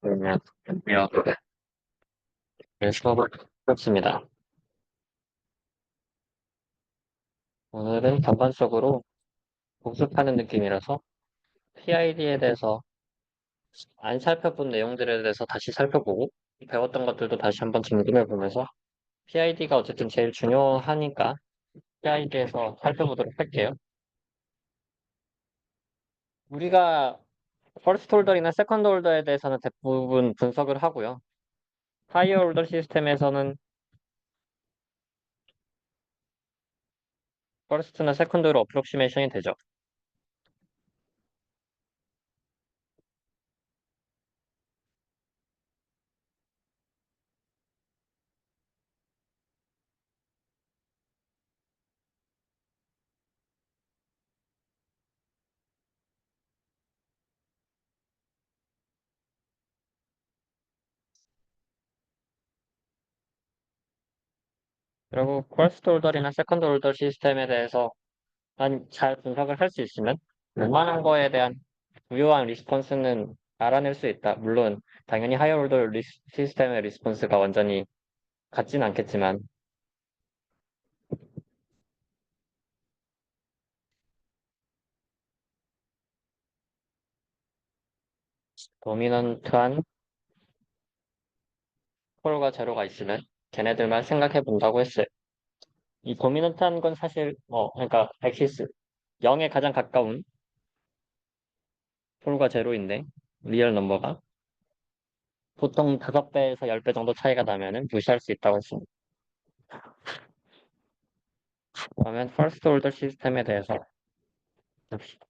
그러면 수업을 해습니다. 오늘은 전반적으로 복습하는 느낌이라서 PID에 대해서 안 살펴본 내용들에 대해서 다시 살펴보고 배웠던 것들도 다시 한번 점검해보면서 PID가 어쨌든 제일 중요하니까 PID에서 살펴보도록 할게요. 우리가 퍼스트 홀더이나 세컨드 홀더에 대해서는 대부분 분석을 하고요. 하이어 홀더 시스템에서는 퍼스트나 세컨드로 어프록시메이션이 되죠. 그리고 퍼스트 홀더이나 세컨드 홀더 시스템에 대해서 잘 분석을 할 수 있으면 웬만한 거에 대한 주요한 리스폰스는 알아낼 수 있다. 물론 당연히 하이어홀더 시스템의 리스폰스가 완전히 같진 않겠지만 도미넌트한 폴과 제로가 있으면 걔네들만 생각해 본다고 했어요. 이 도미넌트한 건 사실 그러니까 엑시스 0에 가장 가까운 폴과 제로인데 리얼 넘버가 보통 5배에서 10배 정도 차이가 나면은 무시할 수 있다고 했습니다. 그러면 퍼스트 올더 시스템에 대해서 봅시다.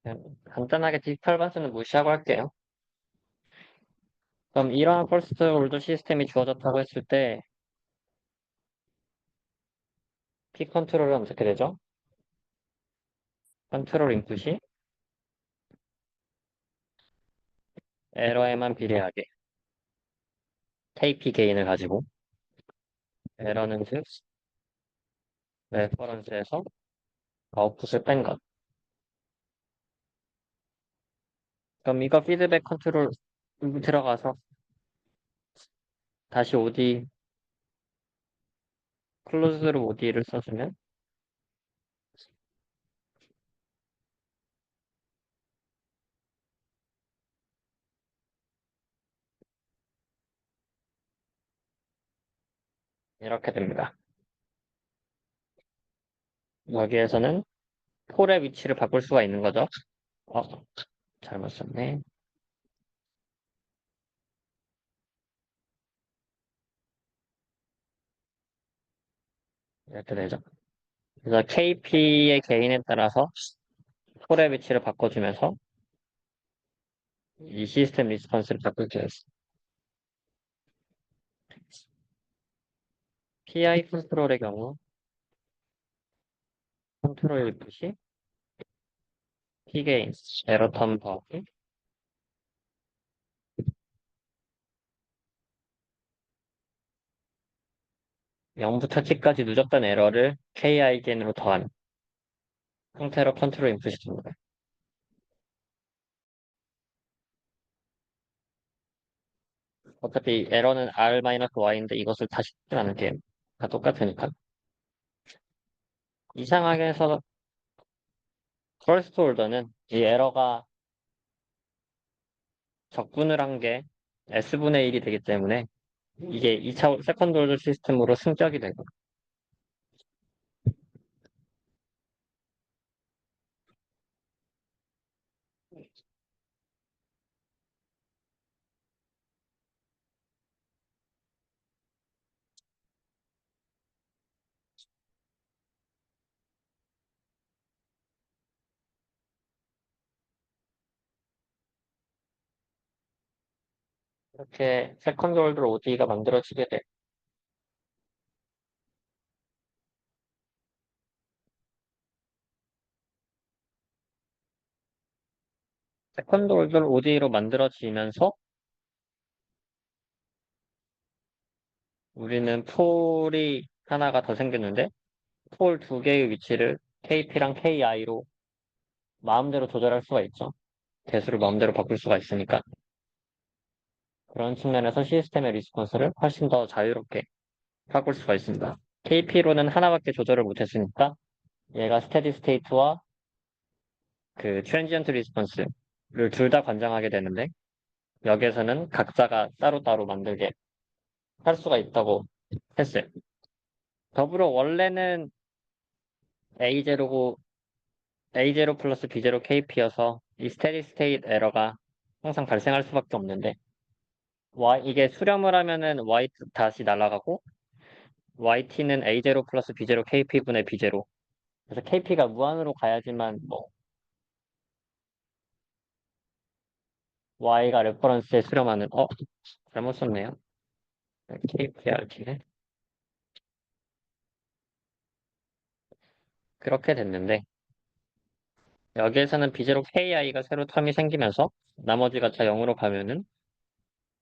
그냥 간단하게 디지털 반수는 무시하고 할게요. 그럼 이러한 퍼스트 올더 시스템이 주어졌다고 했을 때 P 컨트롤은 어떻게 되죠? 컨트롤 인풋이 에러에만 비례하게 KP 게인을 가지고 에러는 즉 레퍼런스에서 아웃풋을 뺀 것. 그럼 이거 피드백 컨트롤 들어가서 다시 OD 클로즈로 OD를 써주면 이렇게 됩니다. 여기에서는 폴의 위치를 바꿀 수가 있는 거죠. 어, 잘못 썼네. 이렇게 되죠. 그래서 KP의 개인에 따라서 폴의 위치를 바꿔주면서 이 시스템 리스폰스를 바꿀 수 있어요. PI 컨트롤의 경우 컨트롤 인풋이 P게인, 에러 텀 더하기 0부터 7까지 누적된 에러를 KI 게인으로 더한 형태로 컨트롤 인풋이 됩니다. 어차피 에러는 R-Y인데 이것을 다시 쓰진 않을게요. 다 똑같으니까. 이상하게 해서 퍼스트 홀더는 이 에러가 적분을 한 게 S분의 1이 되기 때문에 이게 2차 세컨드 홀더 시스템으로 승격이 되고 이렇게 세컨드 홀더 OD가 만들어지게 돼. 세컨드 홀더 OD로 만들어지면서 우리는 폴이 하나가 더 생겼는데 폴 두 개의 위치를 KP랑 KI로 마음대로 조절할 수가 있죠. 개수를 마음대로 바꿀 수가 있으니까. 그런 측면에서 시스템의 리스폰스를 훨씬 더 자유롭게 바꿀 수가 있습니다. KP로는 하나밖에 조절을 못했으니까 얘가 스테디 스테이트와 그 트랜지언트 리스폰스를 둘 다 관장하게 되는데 여기에서는 각자가 따로따로 만들게 할 수가 있다고 했어요. 더불어 원래는 A0고 A0 플러스 B0 KP여서 이 스테디 스테이트 에러가 항상 발생할 수밖에 없는데 이게 수렴을 하면은 Y 다시 날아가고 YT는 A0 플러스 B0 KP분의 B0. 그래서 KP가 무한으로 가야지만 뭐 Y가 레퍼런스에 수렴하는 잘못 썼네요. KPRT네. 그렇게 됐는데 여기에서는 B0 KI가 새로 텀이 생기면서 나머지가 다 0으로 가면은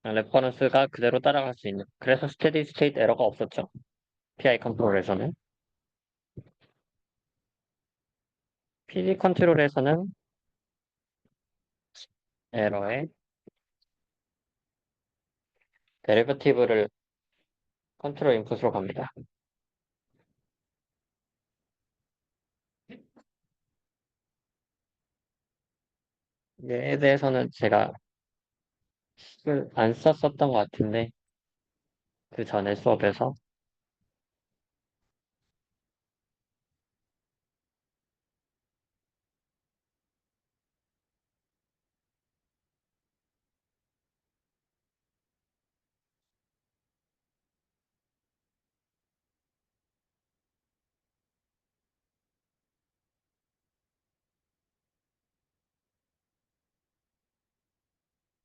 레퍼런스가 그대로 따라갈 수 있는 그래서 스테디 스테이트 에러가 없었죠. PI 컨트롤에서는 PD 컨트롤에서는 에러의 데리버티브를 컨트롤 인풋으로 갑니다. 얘에 대해서는 제가 안 썼었던 것 같은데 그 전에 수업에서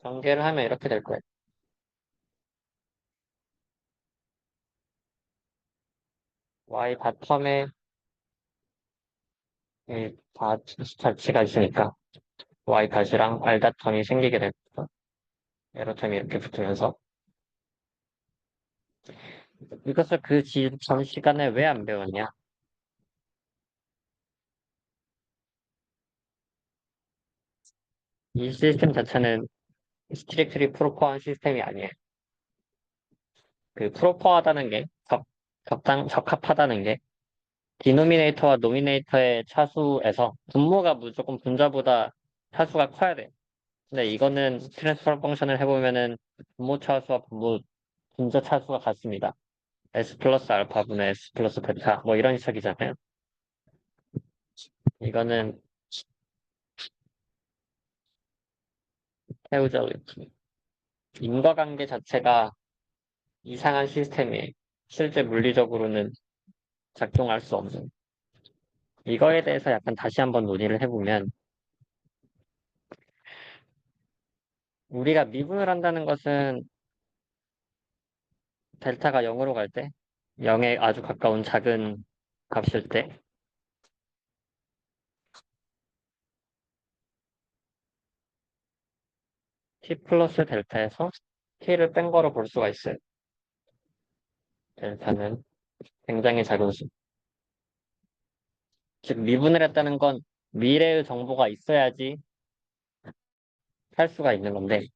전개를 하면 이렇게 될 거예요. Y 바텀에 이 자치가 있으니까 Y 닷이랑 R 닷텀이 생기게 될 거죠. 에러텀이 이렇게 붙으면서 이것을 전 시간에 왜 안 배웠냐? 이 시스템 자체는 스트릭트리 프로퍼한 시스템이 아니에요. 그 프로퍼하다는 게 적합하다는 게 디노미네이터와 노미네이터의 차수에서 분모가 무조건 분자보다 차수가 커야 돼. 근데 이거는 트랜스퍼 펑션을 해보면은 분모 차수와 분자 차수가 같습니다. S 플러스 알파분의 S 플러스 베타 뭐 이런 식이잖아요. 이거는 헤우저리티 인과관계 자체가 이상한 시스템이에요. 실제 물리적으로는 작동할 수 없는. 이거에 대해서 약간 다시 한번 논의를 해보면 우리가 미분을 한다는 것은 델타가 0으로 갈 때, 0에 아주 가까운 작은 값일 때, t 플러스 델타에서 t를 뺀 거로 볼 수가 있어요. 델타는 굉장히 작은 수. 즉, 미분을 했다는 건 미래의 정보가 있어야지 할 수가 있는 건데,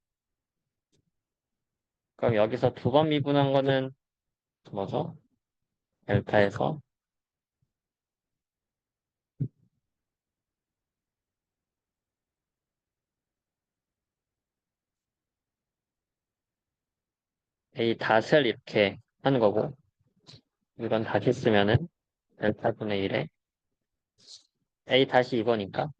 그럼 여기서 두 번 미분한 거는 뭐죠? 델타에서 a 닷을 이렇게 하는 거고, 이건 다시 쓰면은 델타분의 1에 a 다시 이거니까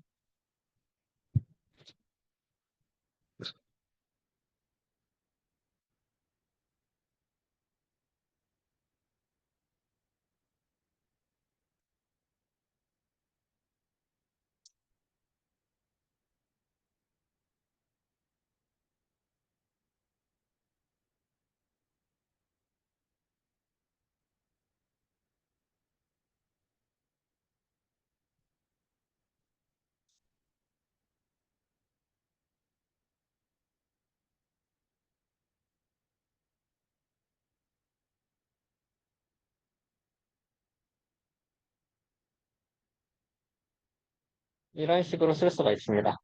이런 식으로 쓸 수가 있습니다.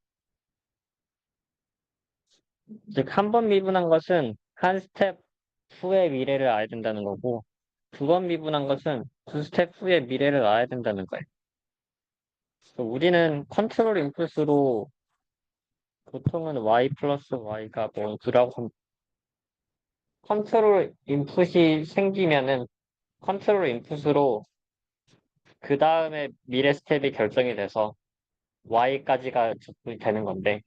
즉, 한 번 미분한 것은 한 스텝 후의 미래를 알아야 된다는 거고, 두 번 미분한 것은 두 스텝 후의 미래를 알아야 된다는 거예요. 우리는 컨트롤 인풋으로 보통은 y 플러스 y가 뭐 2라고 컨트롤 인풋이 생기면은 컨트롤 인풋으로 그 다음에 미래 스텝이 결정이 돼서 y까지가 적분이 되는 건데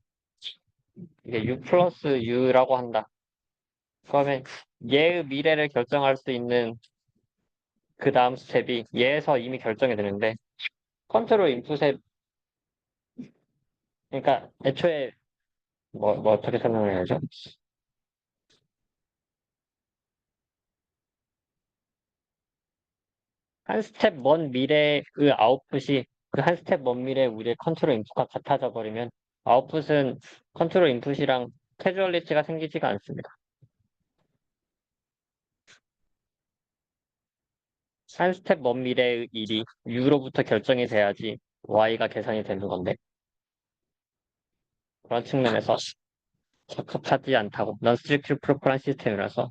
이게 u 플러스 u라고 한다. 그러면 얘의 미래를 결정할 수 있는 그 다음 스텝이 얘에서 이미 결정이 되는데 컨트롤 인풋에 그러니까 애초에 뭐 어떻게 설명해야죠? 한 스텝 먼 미래의 아웃풋이 그 한 스텝 먼 미래의 우리의 컨트롤 인풋과 같아져 버리면 아웃풋은 컨트롤 인풋이랑 캐주얼리티가 생기지가 않습니다. 한 스텝 먼 미래의 일이 U로부터 결정이 돼야지 Y가 계산이 되는 건데 그런 측면에서 적합하지 않다고 non-strictly proper한 시스템이라서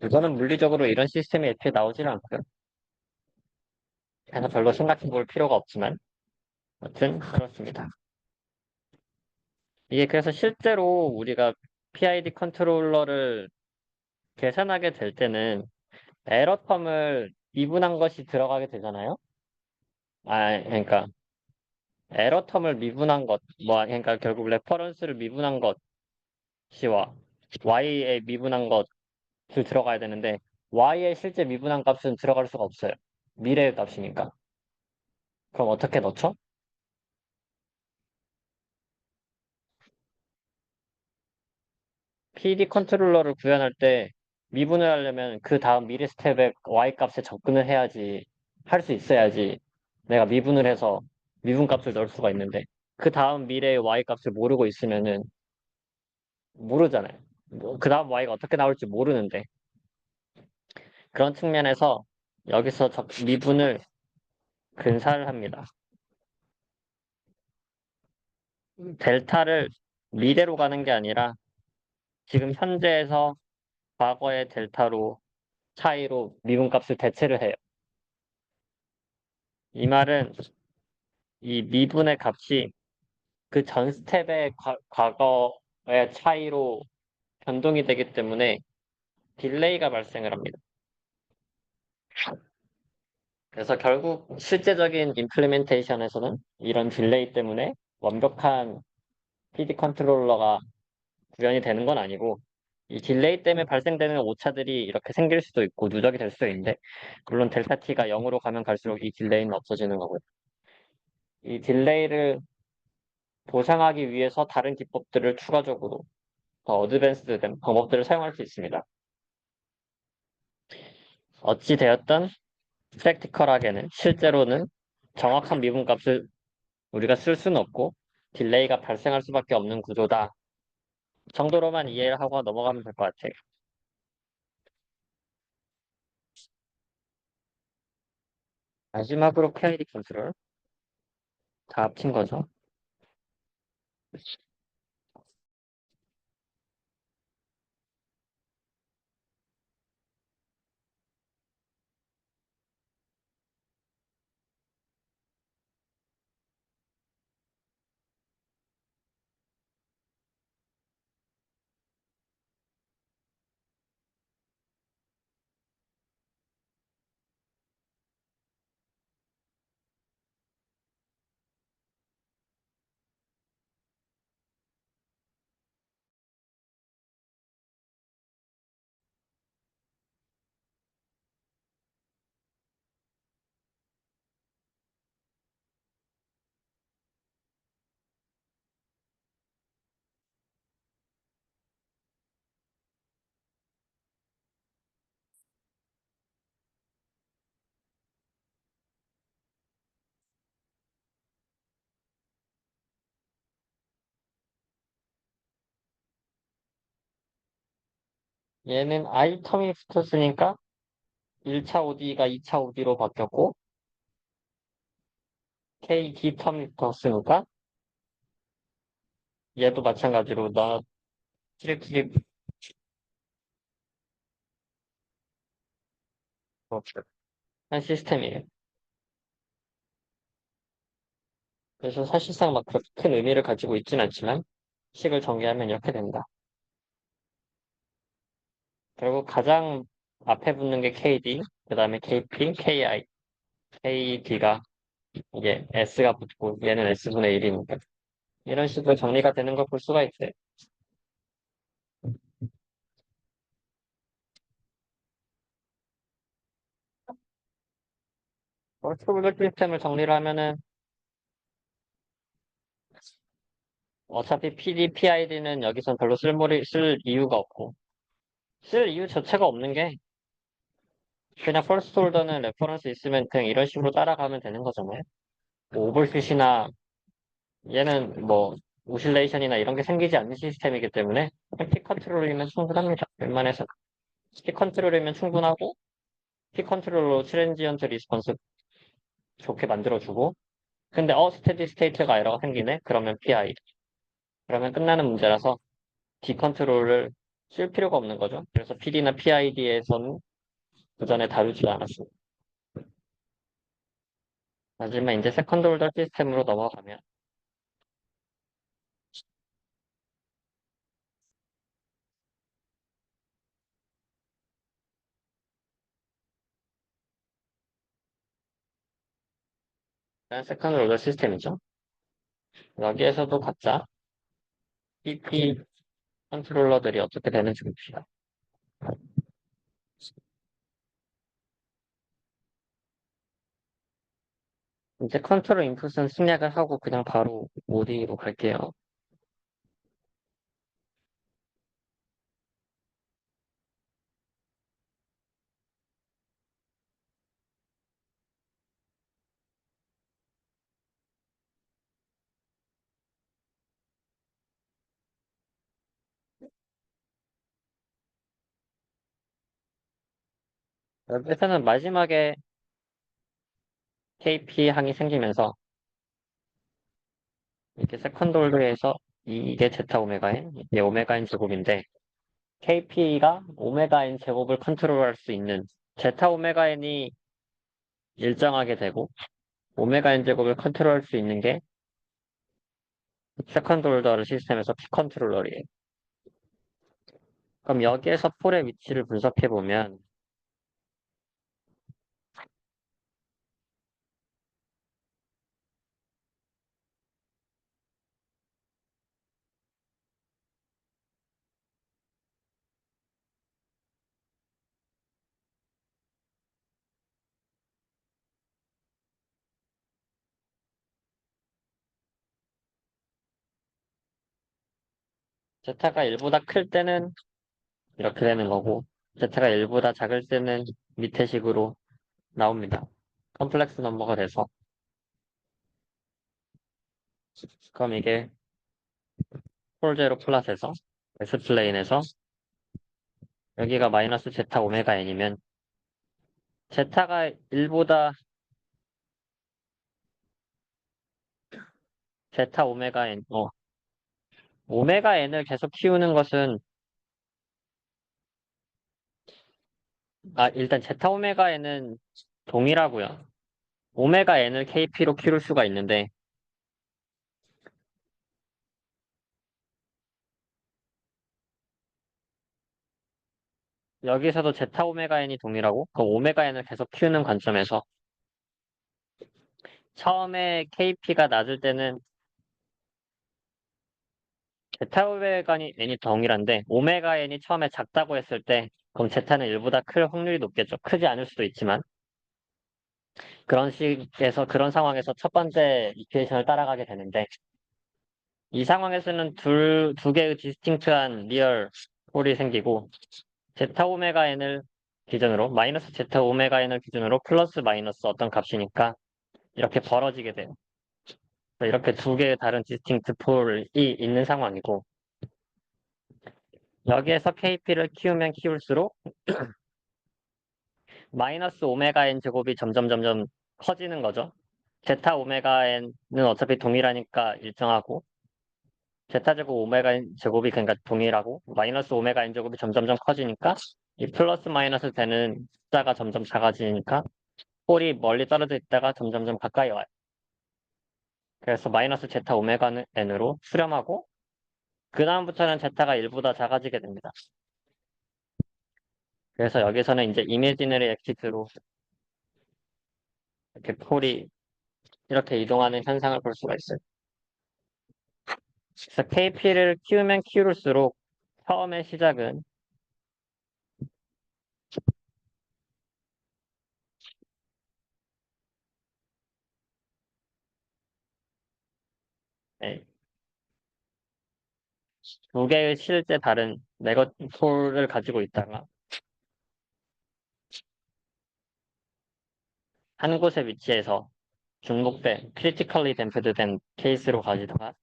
이거는 물리적으로 이런 시스템이 애초에 나오지는 않고요. 그래서 별로 생각해 볼 필요가 없지만 아무튼 그렇습니다. 이게 그래서 실제로 우리가 PID 컨트롤러를 계산하게 될 때는 에러텀을 미분한 것이 들어가게 되잖아요. 그러니까 에러텀을 미분한 것, 그러니까 결국 레퍼런스를 미분한 것이와 y에 미분한 것을 들어가야 되는데 y의 실제 미분한 값은 들어갈 수가 없어요. 미래의 값이니까. 그럼 어떻게 넣죠? PD 컨트롤러를 구현할 때 미분을 하려면 그 다음 미래 스텝에 y 값에 접근을 해야지 할 수 있어야지 내가 미분을 해서 미분 값을 넣을 수가 있는데 그 다음 미래의 y 값을 모르고 있으면은 모르잖아요. 그 다음 y가 어떻게 나올지 모르는데 그런 측면에서 여기서 미분을 근사를 합니다. 델타를 미래로 가는 게 아니라 지금 현재에서 과거의 델타로 차이로 미분값을 대체를 해요. 이 말은 이 미분의 값이 그 전 스텝의 과거의 차이로 변동이 되기 때문에 딜레이가 발생을 합니다. 그래서 결국 실제적인 임플리멘테이션에서는 이런 딜레이 때문에 완벽한 PD 컨트롤러가 구현이 되는 건 아니고 이 딜레이 때문에 발생되는 오차들이 이렇게 생길 수도 있고 누적이 될 수도 있는데 물론 델타 T가 0으로 가면 갈수록 이 딜레이는 없어지는 거고요. 이 딜레이를 보상하기 위해서 다른 기법들을 추가적으로 더 어드밴스된 방법들을 사용할 수 있습니다. 어찌 되었든 프랙티컬하게는 실제로는 정확한 미분값을 우리가 쓸 수는 없고 딜레이가 발생할 수밖에 없는 구조다 정도로만 이해를 하고 넘어가면 될 것 같아요. 마지막으로 PID 컨트롤 다 합친 거죠. 얘는 I 텀이 붙었으니까 1차 OD가 2차 OD로 바뀌었고 KD 텀이 붙었으니까 얘도 마찬가지로 나 트리플 한 시스템이에요. 그래서 사실상 막 그렇게 큰 의미를 가지고 있진 않지만 식을 전개하면 이렇게 된다. 결국 가장 앞에 붙는 게 KD, 그 다음에 KP, KI. KD가 이게 S가 붙고 얘는 S분의 1이니까. 이런 식으로 정리가 되는 걸 볼 수가 있어요. 월트블 시스템을 정리를 하면은 어차피 PD, PID는 여기선 별로 쓸 이유가 없고 쓸 이유 자체가 없는 게 그냥 퍼스트 홀더는 레퍼런스 있으면 그냥 이런 식으로 따라가면 되는 거잖아요. 뭐 오버핏이나 얘는 뭐 오실레이션이나 이런 게 생기지 않는 시스템이기 때문에 그냥 피 컨트롤이면 충분합니다. 웬만해서 피 컨트롤이면 충분하고 피 컨트롤로 트랜지언트 리스폰스 좋게 만들어주고 근데 스테디 스테이트가 에러가 생기네? 그러면 PI. 그러면 끝나는 문제라서 D 컨트롤을 쓸 필요가 없는 거죠. 그래서 PD나 PID에서는 그 전에 다루지 않았습니다. 하지만 이제 세컨드 홀더 시스템으로 넘어가면 세컨드 홀더 시스템이죠. 여기에서도 각자 PP 컨트롤러들이 어떻게 되는지 봅시다. 이제 컨트롤 인풋은 생략을 하고 그냥 바로 OD로 갈게요. 여기서는 마지막에 KP 항이 생기면서 이렇게 세컨드 홀더에서 이게 제타 오메가인, 이게 오메가인 제곱인데 KP가 오메가인 제곱을 컨트롤할 수 있는 제타 오메가인이 일정하게 되고 오메가인 제곱을 컨트롤할 수 있는 게 세컨드 홀더 시스템에서 피 컨트롤러이에요. 그럼 여기에서 폴의 위치를 분석해 보면 제타가 1보다 클 때는 이렇게 되는 거고 제타가 1보다 작을 때는 밑에 식으로 나옵니다. 컴플렉스 넘버가 돼서 그럼 이게 폴제로 플랫에서 S플레인에서 여기가 마이너스 제타 오메가 n이면 제타가 1보다 제타 오메가 n 오메가 n을 계속 키우는 것은 일단 제타 오메가 n은 동일하고요. 오메가 n을 kp로 키울 수가 있는데 여기서도 제타 오메가 n이 동일하고 그 오메가 n을 계속 키우는 관점에서 처음에 kp가 낮을 때는 제타 오메가 n이 동일한데 오메가 n이 처음에 작다고 했을 때 그럼 제타는 1보다 클 확률이 높겠죠. 크지 않을 수도 있지만 그런 상황에서 첫 번째 이퀘이션을 따라가게 되는데 이 상황에서는 두 개의 디스팅트한 리얼 홀이 생기고 제타 오메가 n을 기준으로 마이너스 제타 오메가 n을 기준으로 플러스 마이너스 어떤 값이니까 이렇게 벌어지게 돼요. 이렇게 두 개의 다른 디스팅트 폴이 있는 상황이고 여기에서 KP를 키우면 키울수록 마이너스 오메가 n 제곱이 점점 커지는 거죠. 제타 오메가 n은 어차피 동일하니까 일정하고 제타 제곱 오메가 n 제곱이 그러니까 동일하고 마이너스 오메가 n 제곱이 점점점 커지니까 이 플러스 마이너스 되는 숫자가 점점 작아지니까 폴이 멀리 떨어져 있다가 점점점 가까이 와요. 그래서 마이너스 제타 오메가 n으로 수렴하고 그 다음부터는 제타가 1보다 작아지게 됩니다. 그래서 여기서는 이제 이미지너리 엑시트로 이렇게 폴이 이렇게 이동하는 현상을 볼 수가 있어요. 그래서 KP를 키우면 키울수록 처음의 시작은 네, 두 개의 실제 다른 네거폴을 가지고 있다가 한 곳에 위치해서 중복된 critically damped 된 케이스로 가지다가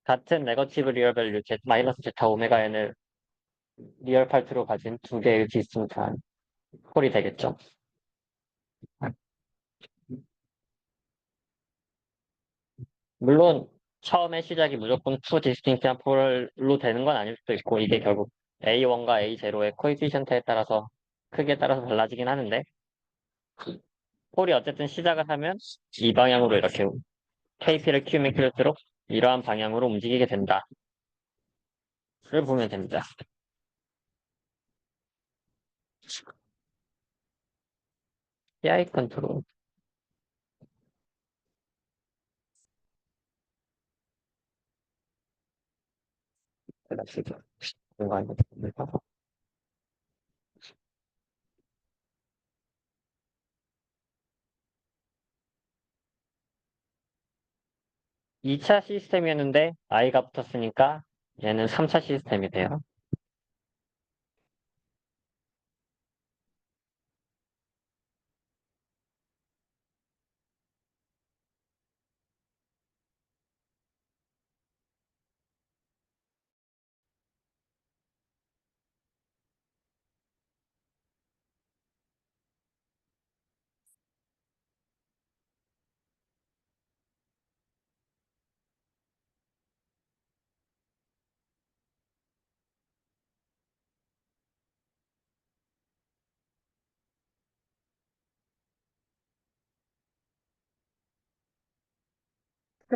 같은 네거티브 리얼 밸류 마이너스 제타 오메가 n을 리얼 파트로 가진 두 개의 디스팅트한 폴이 되겠죠. 물론 처음에 시작이 무조건 투 디스팅트한 폴로 되는 건 아닐 수도 있고 이게 결국 A1과 A0의 코에피션트에 따라서 크기에 따라서 달라지긴 하는데 폴이 어쨌든 시작을 하면 이 방향으로 이렇게 KP를 키우면 키울수록 이러한 방향으로 움직이게 된다를 보면 됩니다. PI 컨트롤 뭔가 이거 2차 시스템이었는데 I가 붙었으니까 얘는 3차 시스템이 돼요.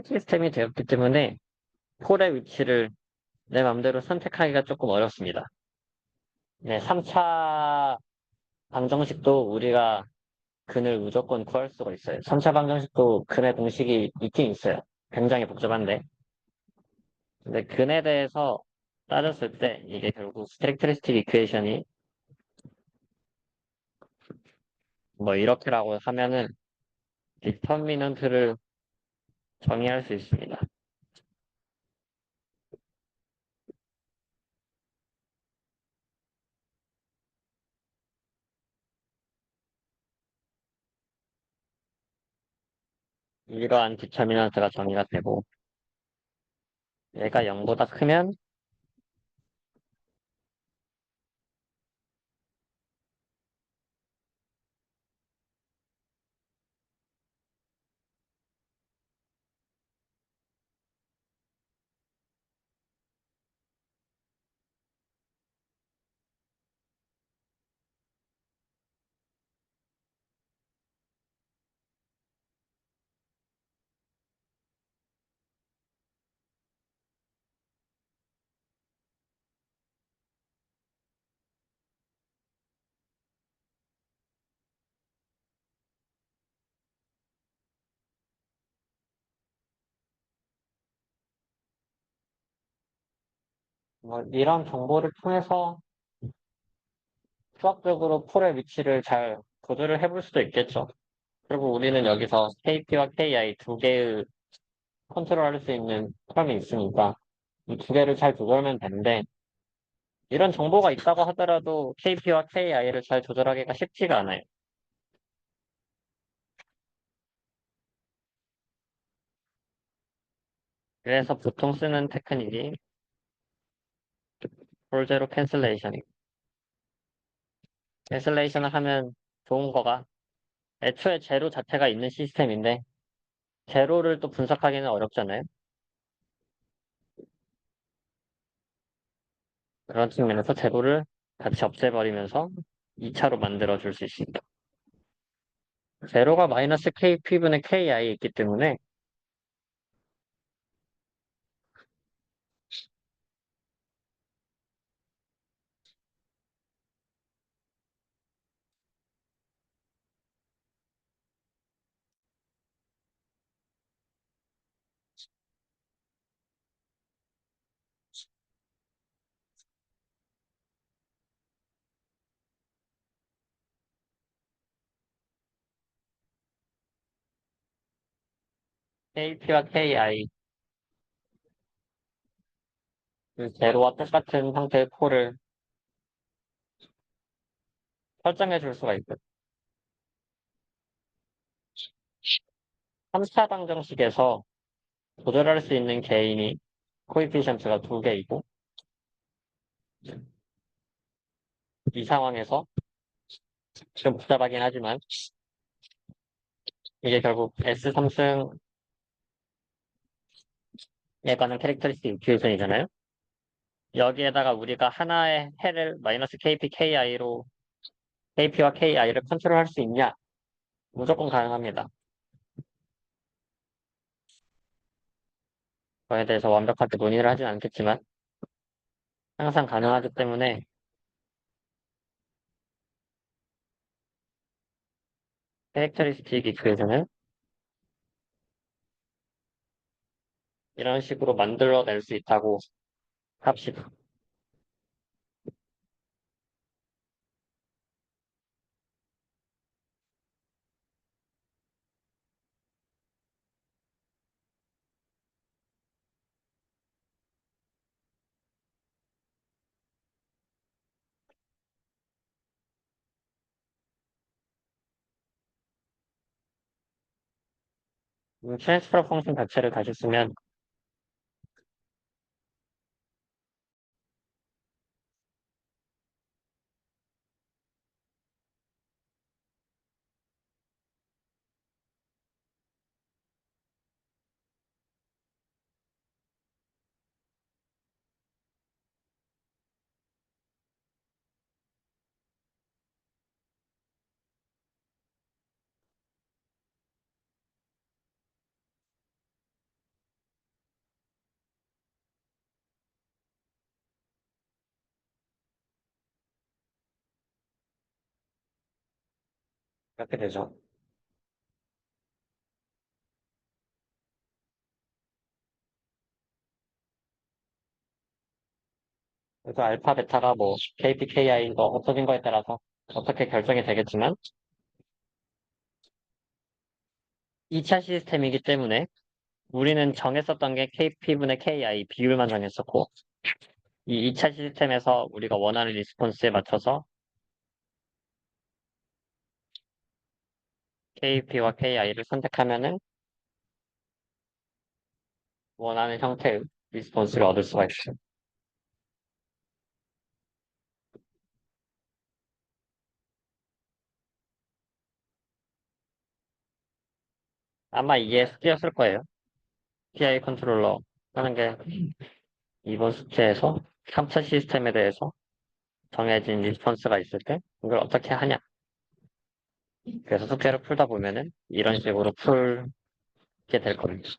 시스템이 되었기 때문에 폴의 위치를 내 맘대로 선택하기가 조금 어렵습니다. 네, 3차 방정식도 우리가 근을 무조건 구할 수가 있어요. 3차 방정식도 근의 공식이 있긴 있어요. 굉장히 복잡한데. 근데 근에 대해서 따졌을 때 이게 결국 스트렉트리스틱 이퀘이션이 뭐 이렇게라고 하면은 디터미넌트를 정의할 수 있습니다. 이러한 디터미넌트가 정의가 되고 얘가 0보다 크면 뭐 이런 정보를 통해서 수학적으로 폴의 위치를 잘 조절을 해볼 수도 있겠죠. 그리고 우리는 여기서 KP와 KI 두 개의 컨트롤할 수 있는 텀이 있으니까 이 두 개를 잘 조절하면 되는데 이런 정보가 있다고 하더라도 KP와 KI를 잘 조절하기가 쉽지가 않아요. 그래서 보통 쓰는 테크닉이 폴제로 캔슬레이션이고 캔슬레이션을 하면 좋은 거가 애초에 제로 자체가 있는 시스템인데 제로를 또 분석하기는 어렵잖아요. 그런 측면에서 제로를 같이 없애버리면서 2차로 만들어 줄 수 있습니다. 제로가 마이너스 KP분의 KI에 있기 때문에 KP와 KI, 그 제로와 똑같은 형태의 폴을 설정해 줄 수가 있고 3차 방정식에서 조절할 수 있는 개인이 코이피션트가 두 개이고 이 상황에서 좀 복잡하긴 하지만 이게 결국 S3승에 관한 캐릭터리스틱 이퀘이션이잖아요. 여기에다가 우리가 하나의 해를 마이너스 KP, KI로 KP와 KI를 컨트롤할 수 있냐? 무조건 가능합니다. 그거에 대해서 완벽하게 논의를 하진 않겠지만 항상 가능하기 때문에 캐릭터리스틱 이퀘이션을 이런 식으로 만들어낼 수 있다고 합시다. 트랜스퍼 펑션 자체를 다시 쓰면 이렇게 되죠. 그래서 알파, 베타가 뭐 KP, KI가 없어진 거에 따라서 어떻게 결정이 되겠지만 2차 시스템이기 때문에 우리는 정했었던 게 KP분의 KI 비율만 정했었고 이 2차 시스템에서 우리가 원하는 리스폰스에 맞춰서 KP와 KI를 선택하면은 원하는 형태의 리스폰스를 얻을 수가 있어요. 아마 이게 숙제였을 거예요. PI 컨트롤러 하는 게 이번 숙제에서 3차 시스템에 대해서 정해진 리스폰스가 있을 때 이걸 어떻게 하냐. 그래서 숙제를 풀다 보면은 이런 식으로 풀게 될 겁니다.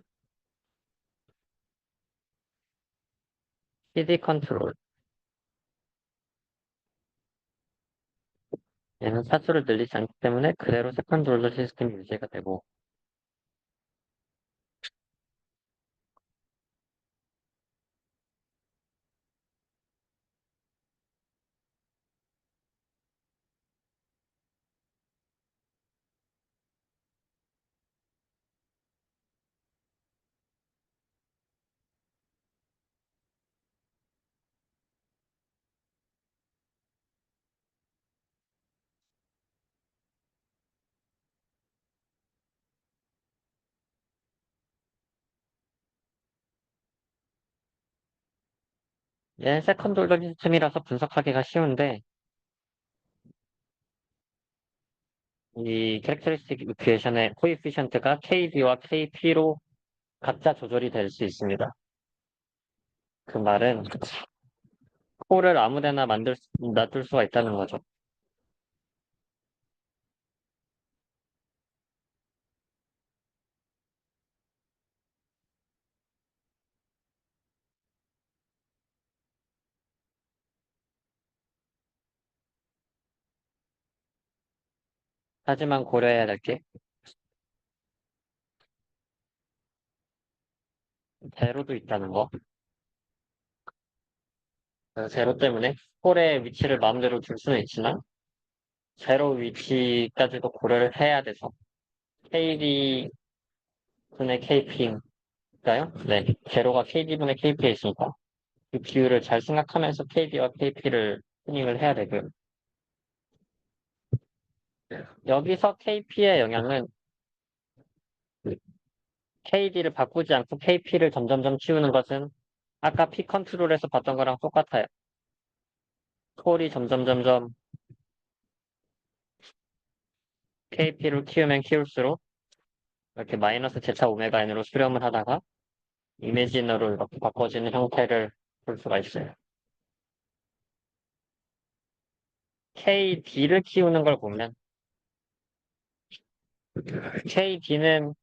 PD 컨트롤. 얘는 차수를 늘리지 않기 때문에 그대로 세컨드 올더 시스템이 유지가 되고 얘는 세컨드 올더 시스템이라서 분석하기가 쉬운데 이 캐릭터리스틱 이퀘이션의 코이피션트가 KD와 KP로 각자 조절이 될 수 있습니다. 그 말은 코를 아무데나 놔둘 수가 있다는 거죠. 하지만 고려해야 될 게 제로도 있다는 거. 그 제로 때문에 콜의 위치를 마음대로 둘 수는 있지만 제로 위치까지도 고려를 해야 돼서 KD 분의 KP인가요? 네. 제로가 KD 분의 KP에 있으니까 그 비율을 잘 생각하면서 KD와 KP를 튜닝을 해야 되고요. 여기서 KP의 영향은 KD를 바꾸지 않고 KP를 점점점 키우는 것은 아까 P 컨트롤에서 봤던 거랑 똑같아요. 콜이 점점점점 KP를 키우면 키울수록 이렇게 마이너스 제타 오메가 n으로 수렴을 하다가 이미지너로 이렇게 바꿔지는 형태를 볼 수가 있어요. KD를 키우는 걸 보면 KD는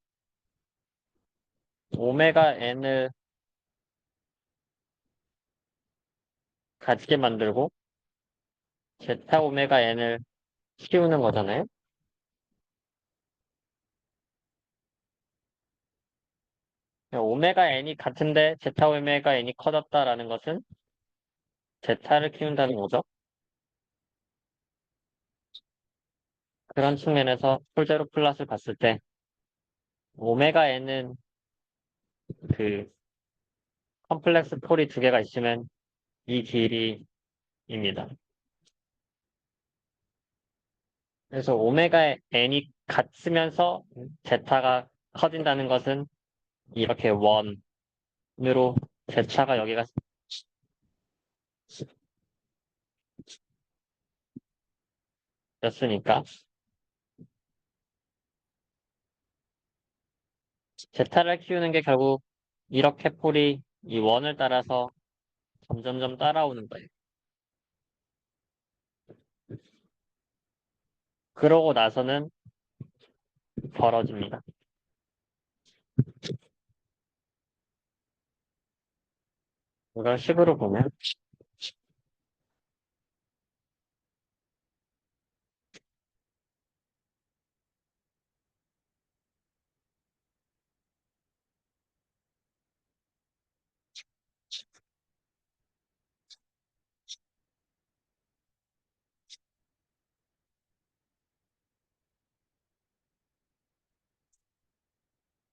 오메가 n을 가지게 만들고 제타 오메가 n을 키우는 거잖아요. 오메가 n이 같은데 제타 오메가 n이 커졌다라는 것은 제타를 키운다는 거죠. 그런 측면에서 폴제로 플롯을 봤을 때 오메가 n은 그 컴플렉스 폴이 두 개가 있으면 이 길이입니다. 그래서 오메가 n이 같으면서 제타가 커진다는 것은 이렇게 원으로 제타가 여기가 였으니까 제타를 키우는 게 결국 이렇게 폴이 이 원을 따라서 점점점 따라오는 거예요. 그러고 나서는 벌어집니다. 이런 식으로 보면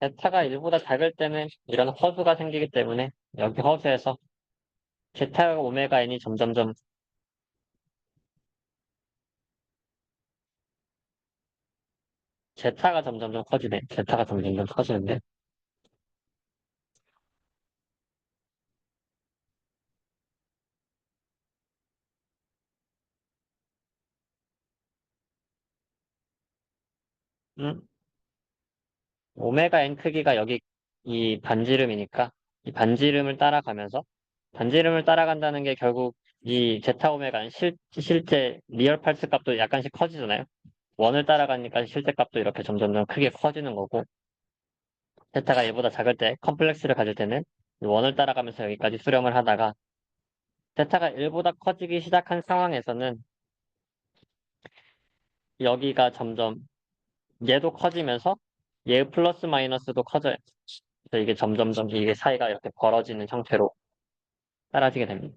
제타가 1보다 작을 때는 이런 허수가 생기기 때문에 여기 허수에서 제타 오메가 n이 점점점 제타가 점점점 커지네. 제타가 점점점 커지는데 음? 오메가 n 크기가 여기 이 반지름이니까 이 반지름을 따라가면서 반지름을 따라간다는 게 결국 이 제타 오메가 n 실제 리얼 팔스 값도 약간씩 커지잖아요. 원을 따라가니까 실제 값도 이렇게 점점점 크게 커지는 거고 제타가 1보다 작을 때 컴플렉스를 가질 때는 원을 따라가면서 여기까지 수렴을 하다가 제타가 1보다 커지기 시작한 상황에서는 여기가 점점 얘도 커지면서 얘 플러스 마이너스도 커져요. 그래서 이게 점점점 이게 사이가 이렇게 벌어지는 형태로 사라지게 됩니다.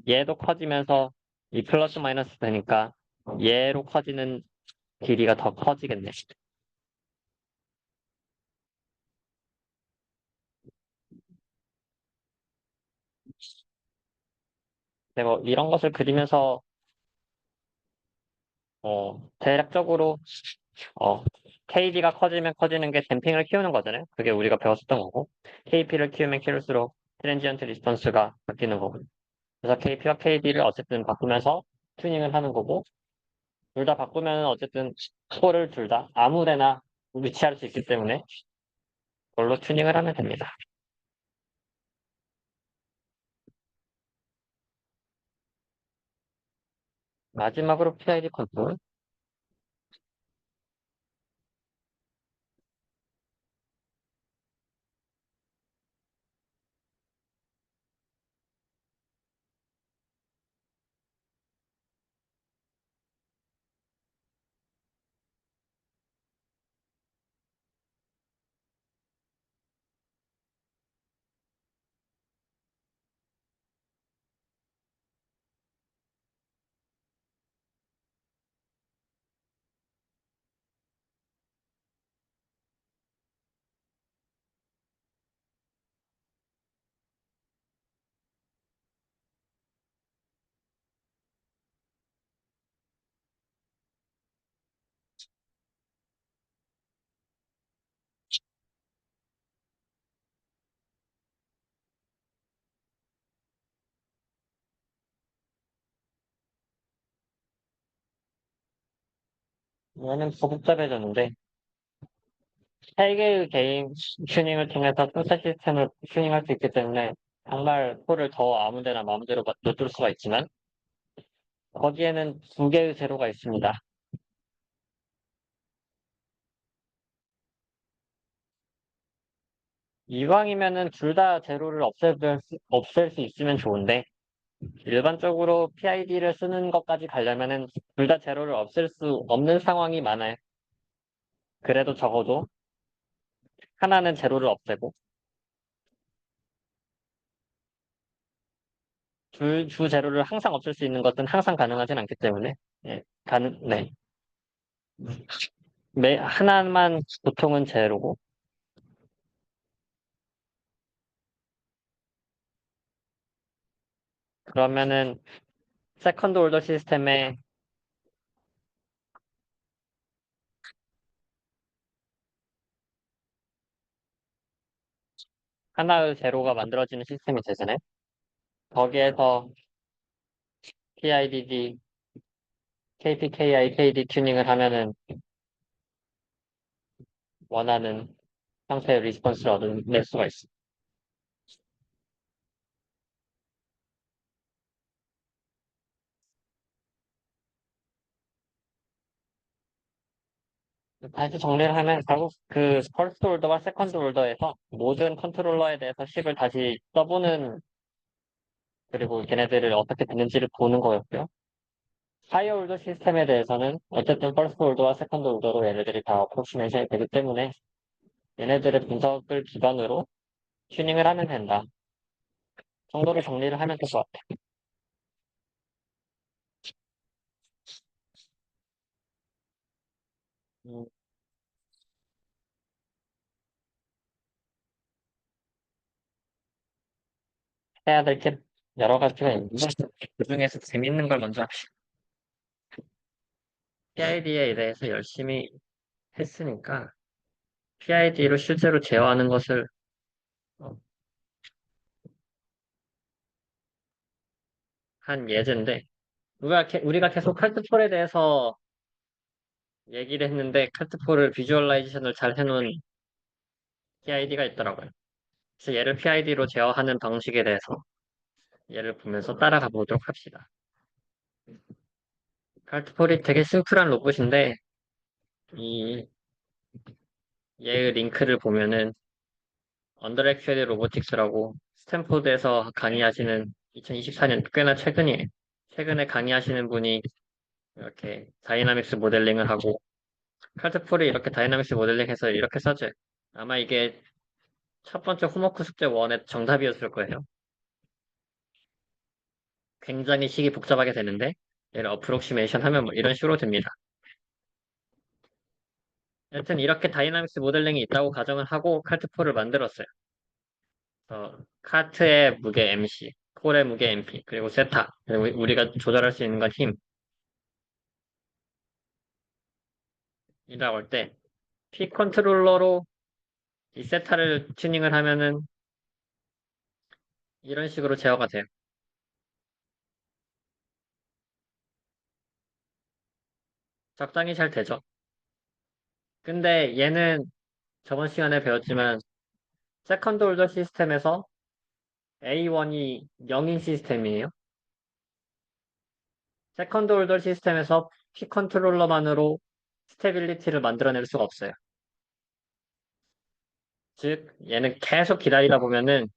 얘도 커지면서 이 플러스 마이너스 되니까 얘로 커지는 길이가 더 커지겠네. 근데 뭐 이런 것을 그리면서 대략적으로 어, KD가 커지면 커지는 게 댐핑을 키우는 거잖아요. 그게 우리가 배웠었던 거고 KP를 키우면 키울수록 트랜지언트 리스폰스가 바뀌는 거고 그래서 KP와 KD를 어쨌든 바꾸면서 튜닝을 하는 거고, 둘 다 바꾸면 어쨌든 폴을 둘 다 아무 데나 위치할 수 있기 때문에 그걸로 튜닝을 하면 됩니다. 마지막으로 PID 컨트롤. 얘는 더 복잡해졌는데, 3개의 개인 튜닝을 통해서 전체 시스템을 튜닝할 수 있기 때문에 정말 폴을 더 아무 데나 마음대로 놓을 수가 있지만, 거기에는 2개의 제로가 있습니다. 이왕이면은 둘 다 제로를 없앨 수 있으면 좋은데, 일반적으로 PID를 쓰는 것까지 가려면은 둘 다 제로를 없앨 수 없는 상황이 많아요. 그래도 적어도 하나는 제로를 없애고, 두 제로를 항상 없앨 수 있는 것은 항상 가능하진 않기 때문에, 예, 네. 하나만 보통은 제로고, 그러면은 세컨드 올더 시스템에 하나의 제로가 만들어지는 시스템이 되잖아요. 거기에서 PIDD, KPKI, KD 튜닝을 하면은 원하는 형태의 리스폰스를 얻어낼 수가 있어요. 다시 정리를 하면 결국 그 퍼스트 올더와 세컨드 올더에서 모든 컨트롤러에 대해서 식을 다시 써보는, 그리고 걔네들을 어떻게 되는지를 보는 거였고요. 하이어 올더 시스템에 대해서는 어쨌든 퍼스트 올더와 세컨드 올더로 얘네들이 다 어프로시메이션이 되기 때문에 얘네들의 분석을 기반으로 튜닝을 하면 된다 정도로 정리를 하면 될 것 같아요. 음, 해야 될 게 여러 가지가 있는데 그중에서 재밌는 걸 먼저 합시다. PID에 대해서 열심히 했으니까 PID로 실제로 제어하는 것을 어, 한 예제인데, 우리가 계속 칼트폴에 대해서 얘기를 했는데 칼트폴을 비주얼라이제이션을 잘 해놓은 PID가 있더라고요. 그래서 얘를 PID로 제어하는 방식에 대해서 얘를 보면서 따라가 보도록 합시다. 칼트폴이 되게 심플한 로봇인데 이 얘의 링크를 보면은 언더랙츄얼 로보틱스라고 스탠포드에서 강의하시는 2024년 꽤나 최근이에요. 최근에 강의하시는 분이 이렇게 다이나믹스 모델링을 하고 칼트폴이 이렇게 다이나믹스 모델링해서 이렇게 써줘요. 아마 이게 첫 번째 홈워크 숙제 1의 정답이었을 거예요. 굉장히 식이 복잡하게 되는데 얘를 어프록시메이션 하면 뭐 이런 식으로 됩니다. 여튼 이렇게 다이나믹스 모델링이 있다고 가정을 하고 칼트폴을 만들었어요. 카트의 무게 MC, 폴의 무게 MP, 그리고 세타, 그리고 우리가 조절할 수 있는 건 힘이라고 할 때 P 컨트롤러로 이 세타를 튜닝을 하면은 이런 식으로 제어가 돼요. 적당히 잘 되죠. 근데 얘는 저번 시간에 배웠지만 세컨드 올더 시스템에서 A1이 0인 시스템이에요. 세컨드 올더 시스템에서 P 컨트롤러만으로 스테빌리티를 만들어낼 수가 없어요. 즉, 얘는 계속 기다리다 보면은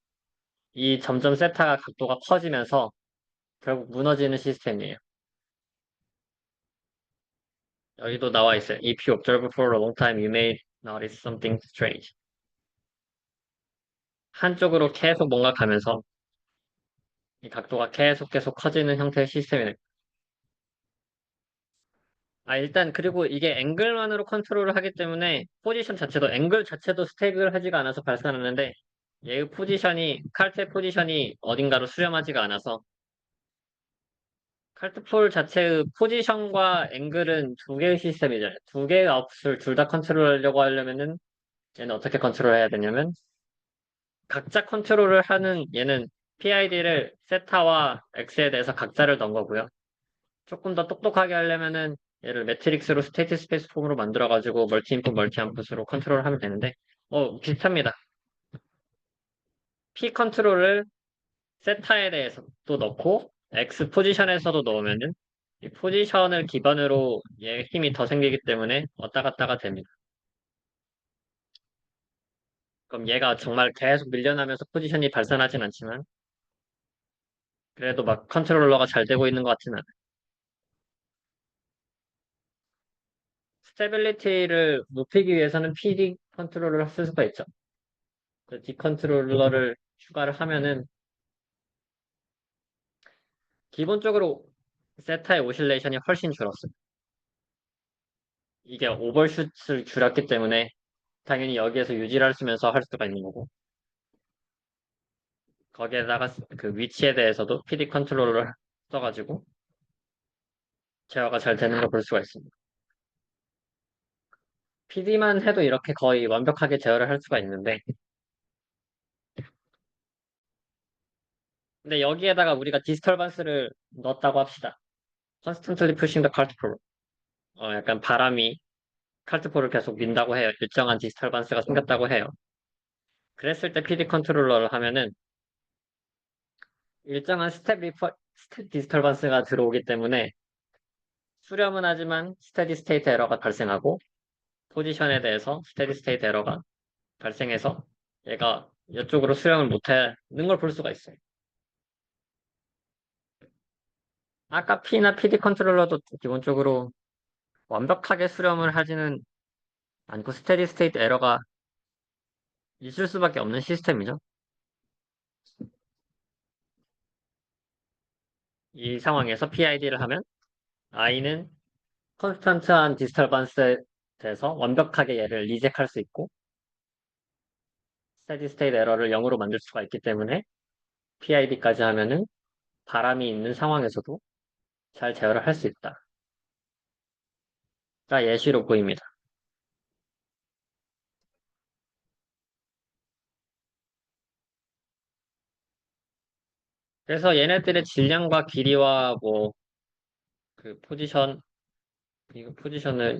이 점점 세타가 각도가 커지면서 결국 무너지는 시스템이에요. 여기도 나와 있어요. If you observe for a long time, you may notice something strange. 한쪽으로 계속 뭔가 가면서 이 각도가 계속 커지는 형태의 시스템이에요. 일단 그리고 이게 앵글만으로 컨트롤을 하기 때문에 포지션 자체도 앵글 자체도 스택을 하지가 않아서 발산하는데 얘의 포지션이 칼트의 포지션이 어딘가로 수렴하지가 않아서 칼트폴 자체의 포지션과 앵글은 두 개의 시스템이잖아요. 두 개의 아웃풋을 둘 다 컨트롤하려고 하려면은 얘는 어떻게 컨트롤해야 되냐면 각자 컨트롤을 하는 얘는 PID를 세타와 X에 대해서 각자를 넣은 거고요. 조금 더 똑똑하게 하려면은 얘를 매트릭스로 스테이트 스페이스 폼으로 만들어가지고 멀티 인풋 멀티 아웃풋으로 컨트롤하면 되는데 비슷합니다. P 컨트롤을 세타에 대해서 또 넣고 X 포지션에서도 넣으면은 이 포지션을 기반으로 얘 힘이 더 생기기 때문에 왔다 갔다가 됩니다. 그럼 얘가 정말 계속 밀려나면서 포지션이 발산하진 않지만 그래도 막 컨트롤러가 잘 되고 있는 것 같지는 않아요. 스테빌리티를 높이기 위해서는 PD 컨트롤러를 쓸 수가 있죠. 그 D 컨트롤러를 추가를 하면은 기본적으로 세타의 오실레이션이 훨씬 줄었어요. 이게 오버슛을 줄였기 때문에 당연히 여기에서 유지를 하면서 할 수가 있는 거고 거기에다가 그 위치에 대해서도 PD 컨트롤러를 써가지고 제어가 잘 되는 걸 볼 수가 있습니다. PD만 해도 이렇게 거의 완벽하게 제어를 할 수가 있는데 근데 여기에다가 우리가 디스터번스를 넣었다고 합시다. Constantly pushing the cart forward. 약간 바람이 칼트폴을 계속 민다고 해요. 일정한 디스터번스가 생겼다고 해요. 그랬을 때 PD 컨트롤러를 하면은 일정한 스텝 디스터번스가 들어오기 때문에 수렴은 하지만 스테디 스테이트 에러가 발생하고 포지션에 대해서 스테디 스테이트 에러가 발생해서 얘가 이쪽으로 수렴을 못하는 걸 볼 수가 있어요. 아까 P나 PD 컨트롤러도 기본적으로 완벽하게 수렴을 하지는 않고 스테디 스테이트 에러가 있을 수밖에 없는 시스템이죠. 이 상황에서 PID를 하면 I는 컨스턴트한 디스터번스에 대해서 완벽하게 얘를 리젝할 수 있고 스테디 스테이트 에러를 0으로 만들 수가 있기 때문에 PID까지 하면은 바람이 있는 상황에서도 잘 제어를 할 수 있다. 가 예시로 보입니다. 그래서 얘네들의 질량과 길이와 뭐 그 포지션 이거 포지션을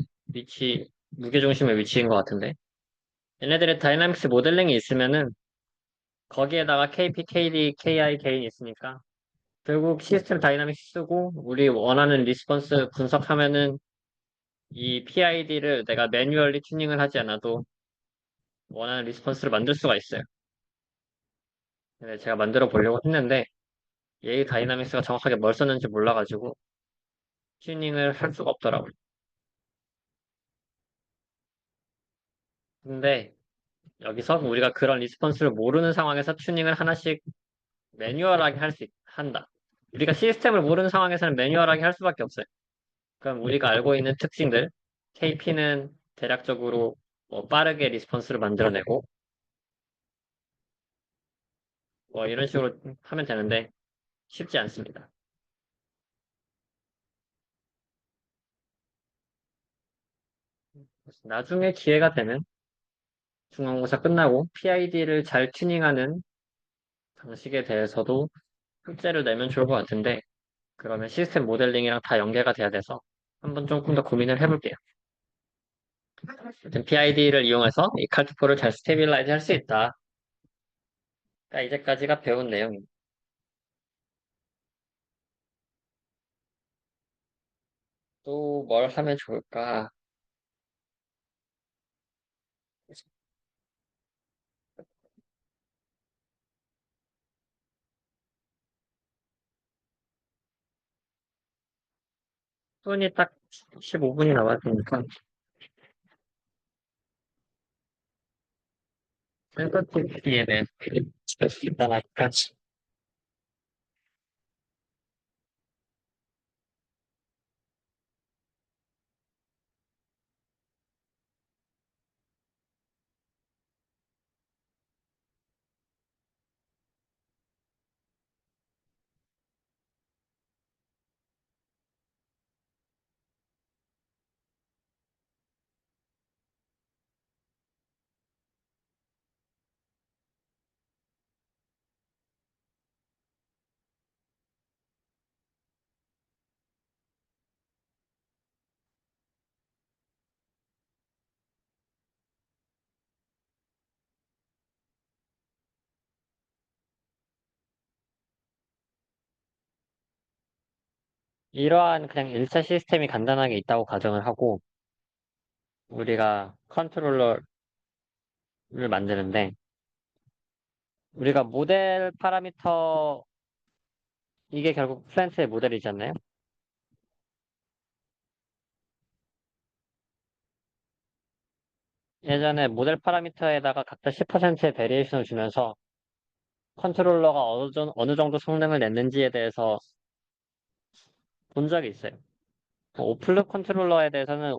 무게중심의 위치인 것 같은데 얘네들의 다이나믹스 모델링이 있으면은 거기에다가 KP, KD, KI, 개인이 있으니까 결국 시스템 다이나믹스 쓰고 우리 원하는 리스폰스 분석하면은 이 PID를 내가 매뉴얼리 튜닝을 하지 않아도 원하는 리스폰스를 만들 수가 있어요. 근데 제가 만들어 보려고 했는데 얘의 다이나믹스가 정확하게 뭘 썼는지 몰라가지고 튜닝을 할 수가 없더라고요. 근데 여기서 우리가 그런 리스폰스를 모르는 상황에서 튜닝을 하나씩 매뉴얼하게 한다. 우리가 시스템을 모르는 상황에서는 매뉴얼하게 할 수밖에 없어요. 그럼 우리가 알고 있는 특징들, KP는 대략적으로 뭐 빠르게 리스폰스를 만들어내고 뭐 이런 식으로 하면 되는데 쉽지 않습니다. 나중에 기회가 되면 중간고사 끝나고 PID를 잘 튜닝하는 방식에 대해서도 숙제를 내면 좋을 것 같은데 그러면 시스템 모델링이랑 다 연계가 돼야 돼서 한번 조금 더 고민을 해볼게요. PID를 이용해서 이 칼트포를 잘 스테빌라이즈 할 수 있다. 그러니까 이제까지가 배운 내용입니다. 또 뭘 하면 좋을까? 손이 딱 15분이 남았으니까 센서티비티에 대해서 일단 아까 이러한 그냥 1차 시스템이 간단하게 있다고 가정을 하고 우리가 컨트롤러를 만드는데 우리가 모델 파라미터 이게 결국 플랜트의 모델이잖아요. 예전에 모델 파라미터에다가 각자 10%의 베리에이션을 주면서 컨트롤러가 어느 정도 성능을 냈는지에 대해서 본 적이 있어요. 오플루 컨트롤러에 대해서는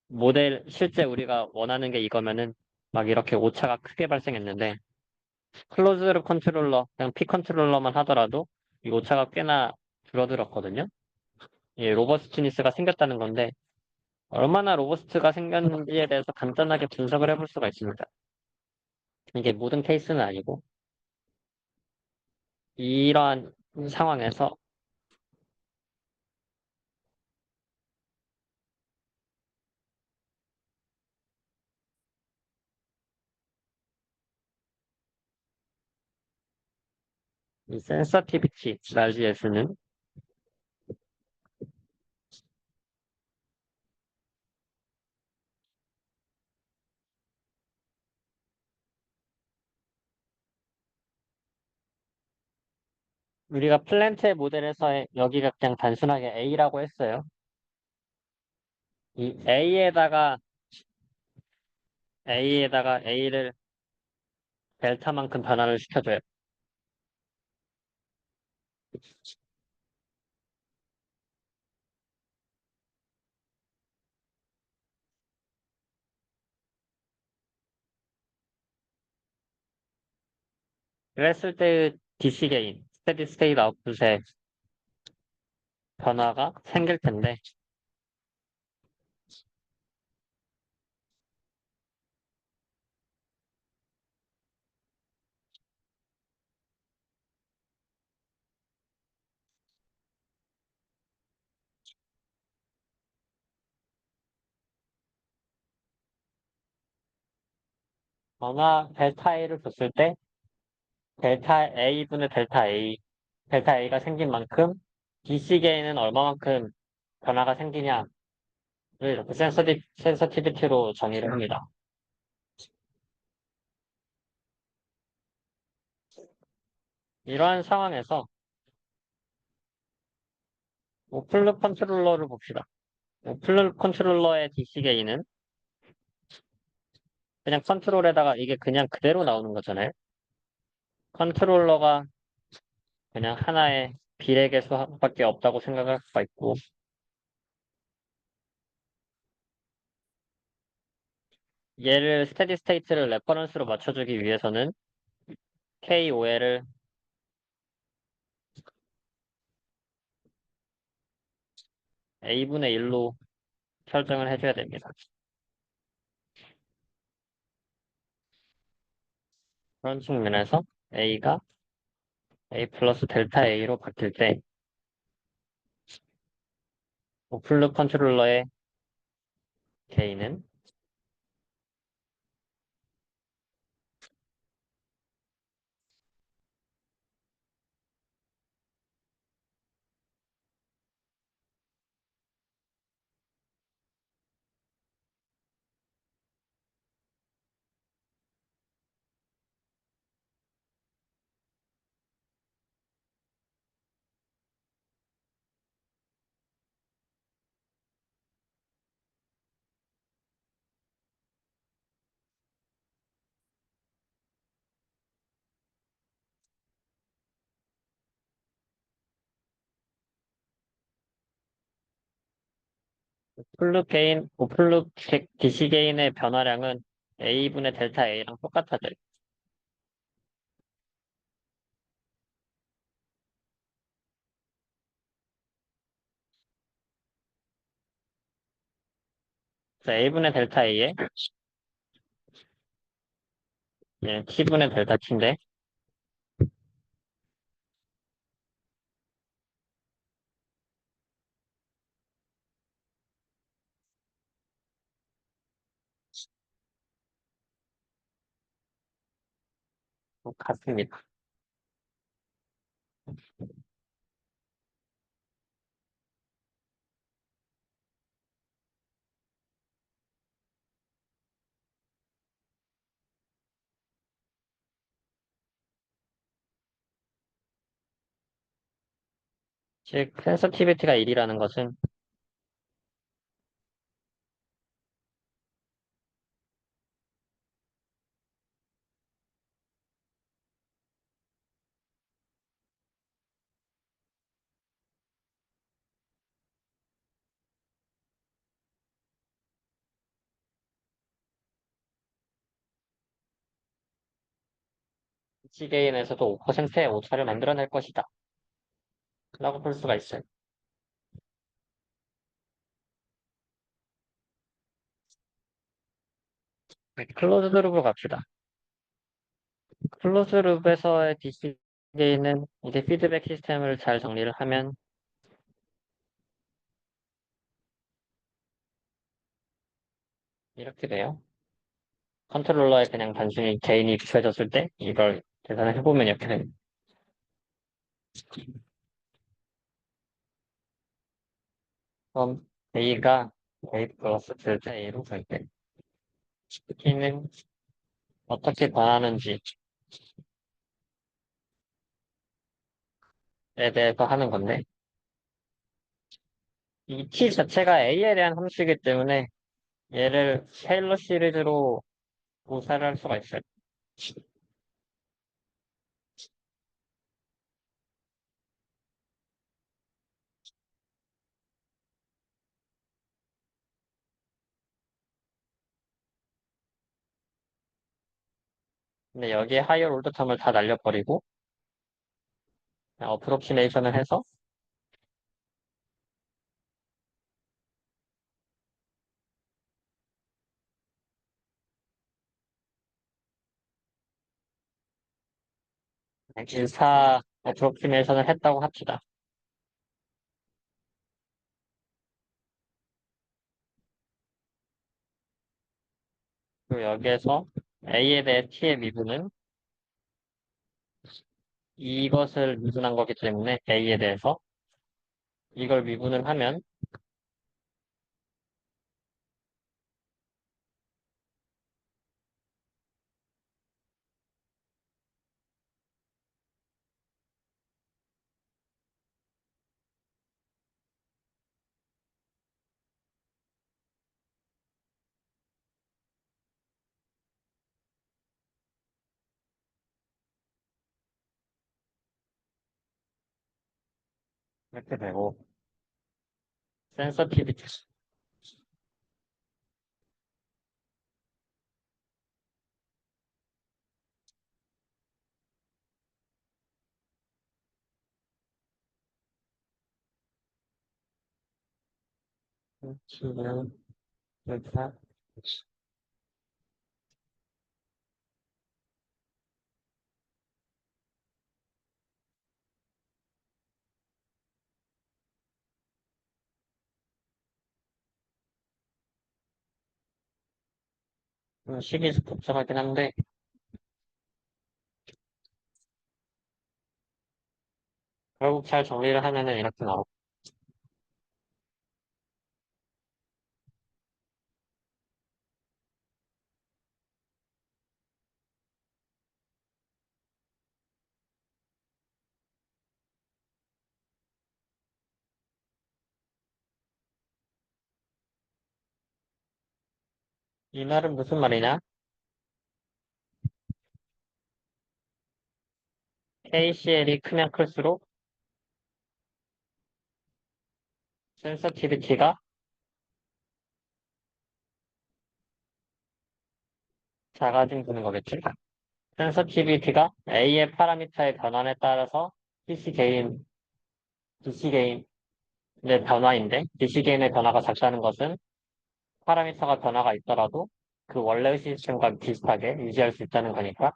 모델 실제 우리가 원하는 게 이거면은 막 이렇게 오차가 크게 발생했는데 클로즈드 컨트롤러, 그냥 P 컨트롤러만 하더라도 이 오차가 꽤나 줄어들었거든요. 이 로버스트니스가 생겼다는 건데 얼마나 로버스트가 생겼는지에 대해서 간단하게 분석을 해볼 수가 있습니다. 이게 모든 케이스는 아니고 이러한 상황에서 이 센서티비티 라지에서는 우리가 플랜트의 모델에서 여기가 그냥 단순하게 A라고 했어요. 이 A에다가 A를 델타만큼 변화를 시켜줘요. 그랬을 때의 DC 게인, 스테디 스테이트 아웃풋에 변화가 생길 텐데 변화 델타 A를 줬을 때 델타 A분의 델타 A가 생긴 만큼 DC 게인은 얼마만큼 변화가 생기냐를 이렇게 센서티비티로 정의를 합니다. 이러한 상황에서 오플루 컨트롤러를 봅시다. 오플루 컨트롤러의 DC 게인은 그냥 컨트롤에다가 이게 그냥 그대로 나오는 거잖아요. 컨트롤러가 그냥 하나의 비례계수밖에 없다고 생각할 수가 있고 얘를 스테디 스테이트를 레퍼런스로 맞춰주기 위해서는 KOL을 A분의 1로 설정을 해줘야 됩니다. 그런 측면에서 A가 A 플러스 델타 A로 바뀔 때 오플룩 컨트롤러의 개인은 오플룩 DC 개인의 변화량은 A분의 델타 A랑 똑같아져요. 그래서 A분의 델타 A에 얘는 T분의 델타 T인데 같습니다. 즉 센서티비티가 1이라는 것은 DC 개인에서도 5%의 오차를 만들어낼 것이다. 라고 볼 수가 있어요. 네, 클로즈드 룹으로 갑시다. 클로즈 룹에서의 DC 개인은 이제 피드백 시스템을 잘 정리를 하면 이렇게 돼요. 컨트롤러에 그냥 단순히 개인이 비춰졌을 때 이걸 계산을 해보면 이렇게 됩니다. 그럼 A가 A 플러스 델타 A로 갈 때, T는 어떻게 변하는지에 대해서 하는 건데, 이 T 자체가 A에 대한 함수이기 때문에 얘를 테일러 시리즈로 묘사를 할 수가 있어요. 근데 여기에 하이어 올드 텀을 다 날려버리고, 어프로키메이션을 해서 일사 어프로키메이션을 했다고 합시다. 그리고 여기에서 A에 대해 T의 미분은 이것을 미분한 거기 때문에 A에 대해서 이걸 미분을 하면 이렇게 되고 센서티비티 T는 델타 식이 복잡하긴 한데, 결국 잘 정리를 하면은 이렇게 나오고, 이 말은 무슨 말이냐? KCL이 크면 클수록 센서티비티가 작아진다는 거겠지? 센서티비티가 A의 파라미터의 변환에 따라서 DC 게인, DC 게인의 변화인데, DC 게인의 변화가 작다는 것은 파라미터가 변화가 있더라도 그 원래의 시스템과 비슷하게 유지할 수 있다는 거니까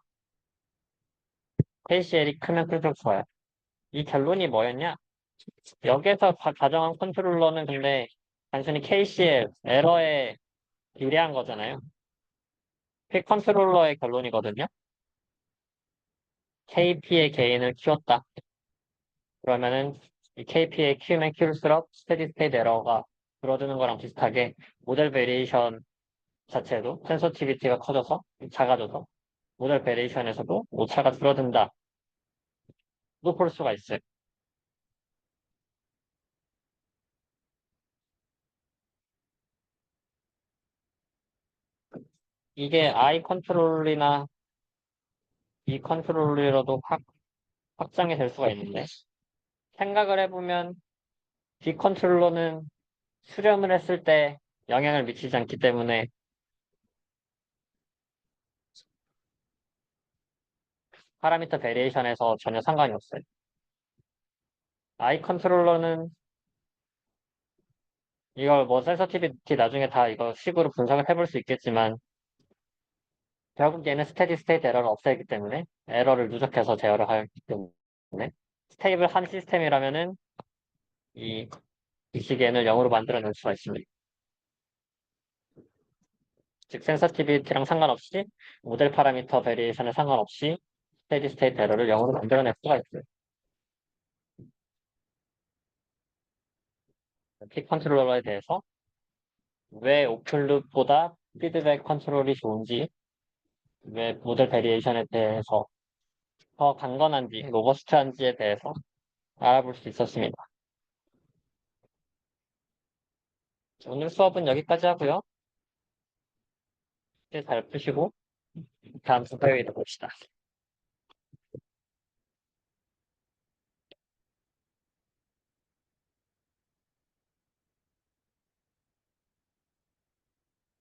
KCL이 크면 클수록 좋아요. 이 결론이 뭐였냐? 여기에서 가정한 컨트롤러는 근데 단순히 KCL, 에러에 비례한 거잖아요. 퀵 컨트롤러의 결론이거든요. KP의 개인을 키웠다. 그러면은 이 KP의 키우면 키울수록 스테디 스테이트 에러가 줄어드는 거랑 비슷하게 모델 베리에이션 자체도 센서티비티가 커져서 작아져서 모델 베리에이션에서도 오차가 줄어든다도 볼 수가 있어요. 이게 I 컨트롤이나 E 컨트롤러로도 확장이 될 수가 있는데 생각을 해보면 D 컨트롤러는 수렴을 했을 때 영향을 미치지 않기 때문에 파라미터 베리에이션에서 전혀 상관이 없어요. I 컨트롤러는 이걸 뭐 센서티비티 나중에 다 이거 식으로 분석을 해볼 수 있겠지만 결국 얘는 스테디 스테이트 에러를 없애기 때문에 에러를 누적해서 제어를 하기 때문에 스테이블 한 시스템이라면은 이 이시계는 0으로 만들어낼 수가 있습니다. 즉 센서티비티랑 상관없이 모델 파라미터 베리에이션에 상관없이 스테디 스테이트 에러를 0으로 만들어낼 수가 있어요. 픽 컨트롤러에 대해서 왜 오픈룹보다 피드백 컨트롤이 좋은지, 왜 모델 베리에이션에 대해서 더 강건한지, 로버스트한지에 대해서 알아볼 수 있었습니다. 오늘 수업은 여기까지 하고요. 이제 잘 푸시고 다음 수업에 봅시다.